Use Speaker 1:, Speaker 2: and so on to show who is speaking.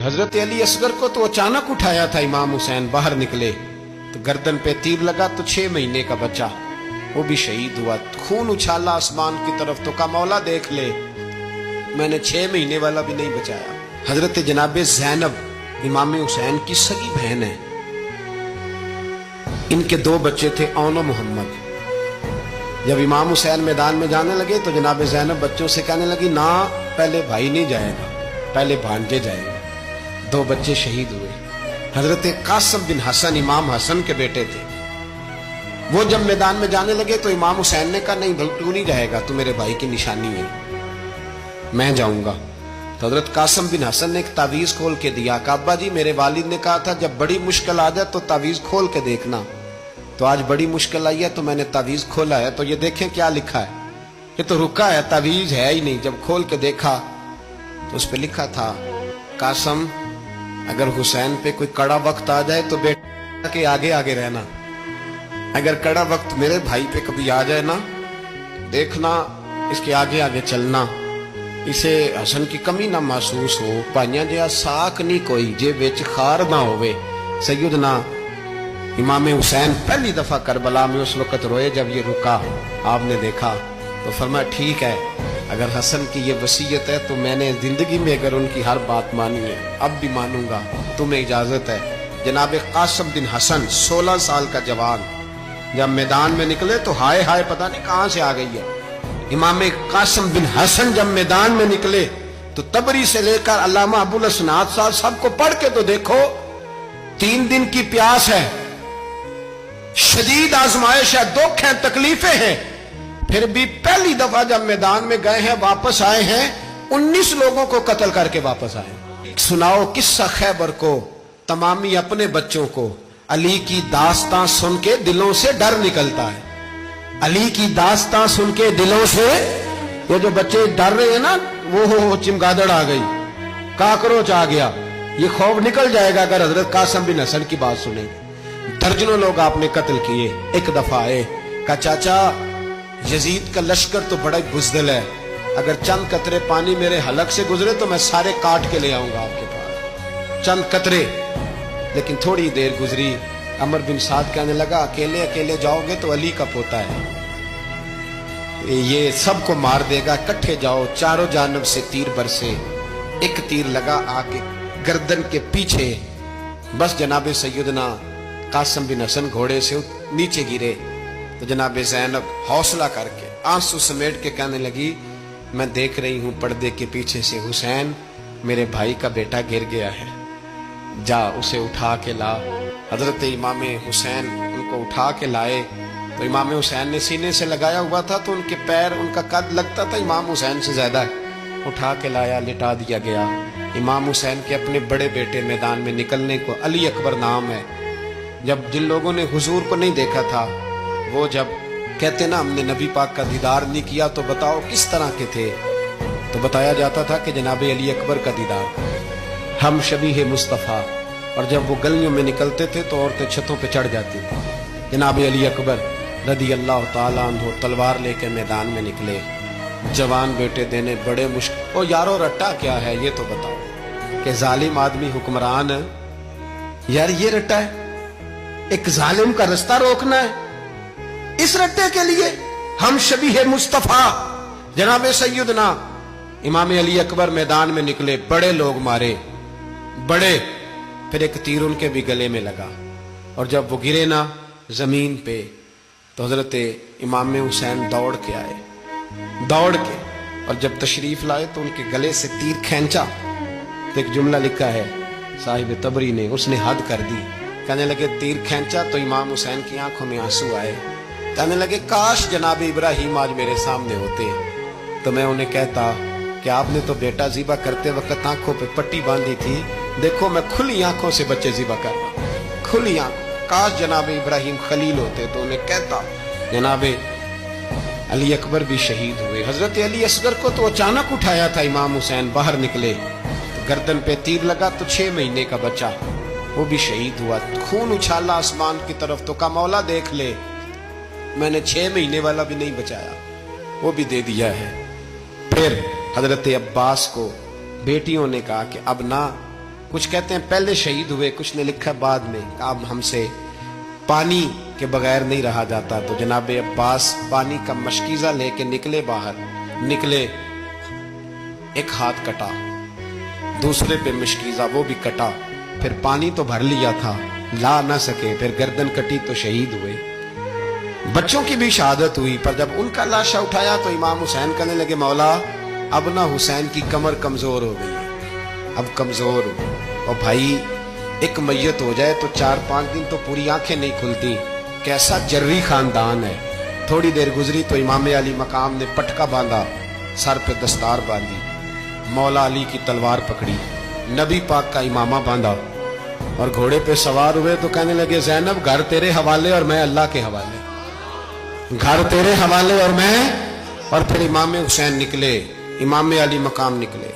Speaker 1: हजरत अली असगर को तो अचानक उठाया था इमाम हुसैन, बाहर निकले तो गर्दन पे तीर लगा तो 6 महीने का बच्चा वो भी शहीद हुआ। खून उछाला आसमान की तरफ तो कहा मौला देख ले, मैंने 6 महीने वाला भी नहीं बचाया। हजरत जनाबे ज़ैनब इमाम हुसैन की सगी बहन है, इनके 2 बच्चे थे औन और मोहम्मद। जब इमाम हुसैन मैदान में जाने लगे तो जनाबे ज़ैनब बच्चों से कहने लगी ना, पहले भाई नहीं जाएगा, पहले भांजे जाएंगे। 2 बच्चे शहीद हुए। हजरत कासिम बिन हसन इमाम हसन के बेटे थे, वो जब मैदान में जाने लगे तो इमाम हुसैन ने कहा नहीं तू नहीं जाएगा, तू मेरे भाई की निशानी है, मैं जाऊंगा। तो हजरत कासिम बिन हसन ने एक तावीज खोल के दिया। अब्बा जी मेरे वालिद ने कहा था जब बड़ी मुश्किल आ जाए तो तावीज खोल के देखना, तो आज बड़ी मुश्किल आई है तो मैंने तावीज खोला है, तो ये देखें क्या लिखा है, ये तो रुका है, तावीज है ही नहीं। जब खोल के देखा तो उस पर लिखा था कासिम अगर हुसैन पे कोई कड़ा वक्त आ जाए तो बेटा के आगे आगे रहना, अगर कड़ा वक्त मेरे भाई पे कभी आ जाए ना, देखना इसके आगे आगे चलना, इसे हसन की कमी ना महसूस हो। भाइयां जिहा साक नहीं कोई जे विच खार ना होवे। सैयदना इमाम हुसैन पहली दफा करबला में उस वक्त रोए जब ये रुका, आपने देखा तो फरमाया ठीक है, अगर हसन की ये वसीयत है तो मैंने जिंदगी में अगर उनकी हर बात मानी है अब भी मानूंगा, तुम्हें इजाजत है। जनाब कासिम बिन हसन 16 साल का जवान जब मैदान में निकले तो हाय हाय पता नहीं कहां से आ गई है। इमाम कासिम बिन हसन जब मैदान में निकले तो तबरी से लेकर अल्लामा अबुल हसनात साहब सबको पढ़ के तो देखो, 3 दिन की प्यास है, शदीद आजमाइश है, दुख है, तकलीफें हैं, फिर भी पहली दफा जब मैदान में गए हैं वापस आए हैं 19 लोगों को कत्ल करके वापस आए। सुनाओ किस्सा खैबर को, तमामी अपने बच्चों को अली की दास्तां सुन के दिलों से डर निकलता है। अली की दास्तां सुन के दिलों से ये जो बच्चे डर रहे हैं ना, वो चिमगादड़ आ गई, काकरोच आ गया, ये खौफ निकल जाएगा अगर हजरत कासिम बिन हसन की बात सुनेंगे। दर्जनों लोग आपने कत्ल किए। एक दफा आए, कहा चाचा यजीद का लश्कर तो बड़ा बुज़दिल है, अगर चंद कतरे पानी मेरे हलक से गुजरे तो मैं सारे काट के ले आऊंगा आपके पास, चंद कतरे। लेकिन थोड़ी देर गुजरी, अमर बिन साद कहने लगा अकेले अकेले जाओगे तो अली का पोता है, ये सबको मार देगा, इकट्ठे जाओ। चारों जानब से तीर बरसे, एक तीर लगा आके गर्दन के पीछे, बस जनाबे सैयदना कासिम बिन हसन घोड़े से नीचे गिरे। तो जनाबे ज़ैनब हौसला करके आंसू समेट के कहने लगी मैं देख रही हूं पर्दे के पीछे से हुसैन मेरे भाई का बेटा गिर गया है, जा उसे उठा के ला। हजरत इमाम हुसैन उनको उठा के लाए तो इमाम हुसैन ने सीने से लगाया हुआ था तो उनके पैर, उनका कद लगता था इमाम हुसैन से ज्यादा। उठा के लाया, लिटा दिया गया। इमाम हुसैन के अपने बड़े बेटे मैदान में निकलने को, अली अकबर नाम है, जब जिन लोगों ने हुजूर को नहीं देखा था वो जब कहते ना हमने नबी पाक का दीदार नहीं किया तो बताओ किस तरह के थे, तो बताया जाता था कि जनाब अली अकबर का दीदार, हम शबीह मुस्तफ़ा। और जब वो गलियों में निकलते थे तो औरतें छतों पे चढ़ जाती थी। जनाब अली अकबर रदी अल्लाह ताला अन्हु तलवार लेके मैदान में निकले, जवान बेटे देने बड़े मुश्किल। ओ यारो रट्टा क्या है ये तो बताओ, कि जालिम आदमी हुक्मरान है यार, ये रट्टा है, एक जालिम का रास्ता रोकना है, इस रट्टे के लिए हम शबीह मुस्तफा जनाब सैयदना इमाम अली अकबर मैदान में निकले, बड़े लोग मारे, बड़े, फिर एक तीर उनके भी गले में लगा। और जब वो गिरे ना जमीन पे तो हजरत इमाम हुसैन दौड़ के आए, दौड़ के, और जब तशरीफ लाए तो उनके गले से तीर खींचा तो एक जुमला लिखा है साहिब तबरी ने, उसने हद कर दी। कहने लगे तीर खींचा तो इमाम हुसैन की आंखों में आंसू आए, कहने लगे काश जनाब इब्राहिम आज मेरे सामने होते तो मैं उन्हें कहता कि आपने तो बेटा ज़िबा करते वक्त आंखों पे पट्टी बांधी थी, देखो मैं खुली आंखों से बच्चे ज़िबा कर रहा हूं, खुली आंखों। काश जनाब इब्राहिम खलील होते तो उन्हें कहता। जनाब अली अकबर भी शहीद हुए। हजरत अली असगर को तो अचानक उठाया था इमाम हुसैन, बाहर निकले तो गर्दन पे तीर लगा तो 6 महीने का बच्चा वो भी शहीद हुआ। खून उछाला आसमान की तरफ तो कहा मौला देख ले, मैंने 6 महीने वाला भी नहीं बचाया, वो भी दे दिया है। फिर हजरत अब्बास को बेटियों ने कहा कि अब ना کچھ کہتے ہیں پہلے شہید ہوئے، کچھ نے لکھا بعد میں کہ اب ہم سے پانی کے بغیر نہیں رہا جاتا. تو جناب عباس پانی کا مشکیزہ لے کے نکلے باہر، نکلے، ایک ہاتھ کٹا، دوسرے پہ مشکیزہ وہ بھی کٹا، پھر پانی تو بھر لیا تھا لا نہ سکے، پھر گردن کٹی تو شہید ہوئے. بچوں کی بھی شہادت ہوئی، پر جب ان کا لاشا اٹھایا تو امام حسین کہنے لگے مولا اب نہ حسین کی کمر کمزور ہو گئی ہے، اب کمزور ہو. اور بھائی ایک میت ہو جائے تو 4-5 دن تو پوری آنکھیں نہیں کھلتی، کیسا جری خاندان ہے. تھوڑی دیر گزری تو امام علی مقام نے پٹکا باندھا، سر پہ دستار باندھی، مولا علی کی تلوار پکڑی، نبی پاک کا امامہ باندھا اور گھوڑے پہ سوار ہوئے تو کہنے لگے زینب گھر تیرے حوالے اور میں اللہ کے حوالے، گھر تیرے حوالے اور میں. اور پھر امام حسین نکلے، امام علی مقام نکلے.